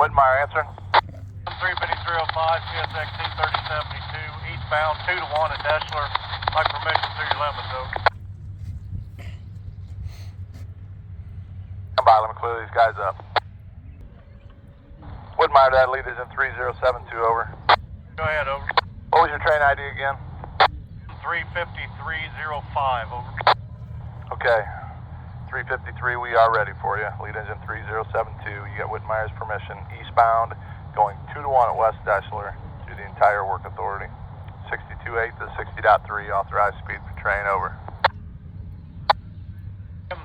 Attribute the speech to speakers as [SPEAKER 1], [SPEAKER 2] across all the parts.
[SPEAKER 1] Whitmire answering.
[SPEAKER 2] 35305, CSX 3072, eastbound 2 to 1 at Deschler. Like permission through your limits, over.
[SPEAKER 1] Come by, let me clear these guys up. Whitmire, that lead is in 3072, over.
[SPEAKER 2] Go ahead, over.
[SPEAKER 1] What was your train ID again?
[SPEAKER 2] 35305, over.
[SPEAKER 1] Okay, 353, we are ready for you. Lead engine 3072, you got Whitmire's permission. Eastbound, going 2 to 1 at West Deschler through the entire work authority. 62.8 to 60.3, authorized speed for train, over.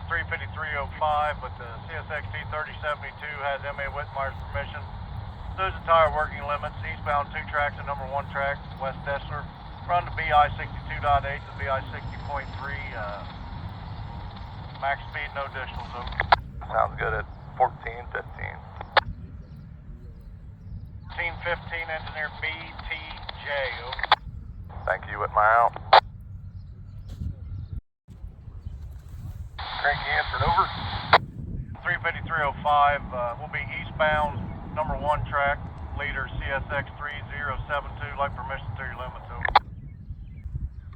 [SPEAKER 2] 35305, but the CSX 3072 has MA Whitmire's permission. Those entire working limits, eastbound 2 tracks and number 1 track, West Deschler. Run to BI 62.8 to BI 60.3, max speed, no additionals, over.
[SPEAKER 1] Sounds good at 1415.
[SPEAKER 2] 1415, engineer BTJ, over.
[SPEAKER 1] Thank you, Whitmire out. Cranky answering, over.
[SPEAKER 2] 35305, we'll be eastbound, number 1 track, leader CSX 3072, like permission through your limits, over.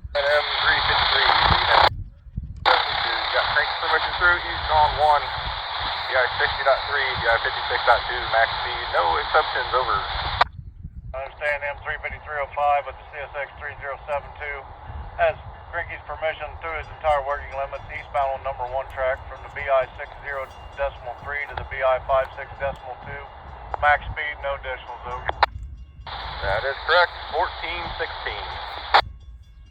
[SPEAKER 1] And M353, lead 72, you got cranky permission through, east on 1, you got 60.3, you got 56.2, max speed, no exceptions, over.
[SPEAKER 2] I understand M35305, but the CSX 3072 has Cranky's permission through his entire working limits, eastbound on number 1 track from the BI 60.3 to the BI 56.2. Max speed, no additionals, over.
[SPEAKER 1] That is correct, 1416.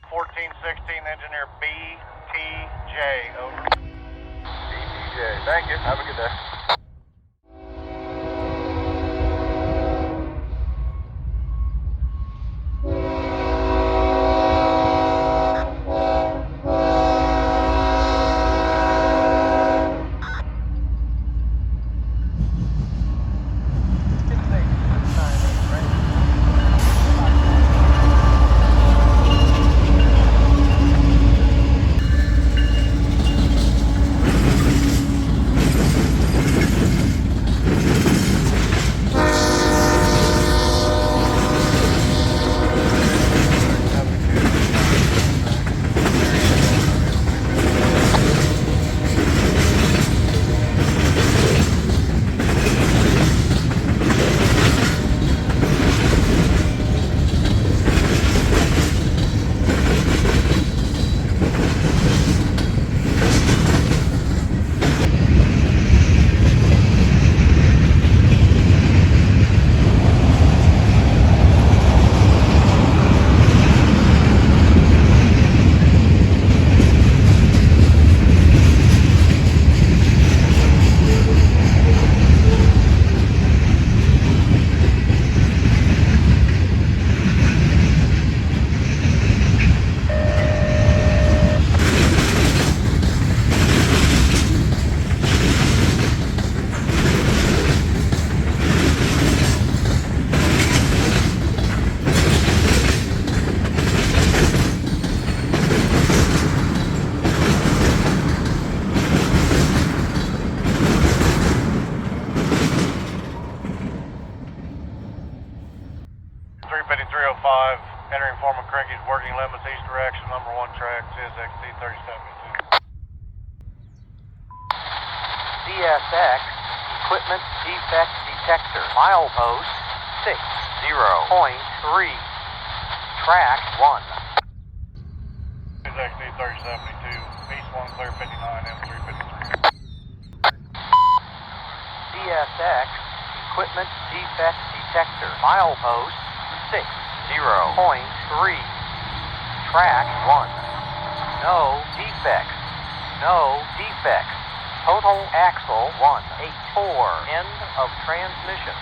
[SPEAKER 2] 1416, engineer BTJ, over.
[SPEAKER 1] BTJ, thank you, have a good day.
[SPEAKER 2] Entering former Cranky's working limits, east direction, number 1 track, CSX 3072.
[SPEAKER 3] CSX equipment defect detector, milepost 60.3, track 1.
[SPEAKER 2] CSX 3072, east 1 clear 59, M353.
[SPEAKER 3] CSX equipment defect detector, milepost 60.3, track 1. No defects. No defects. Total axle 184. End of transmission.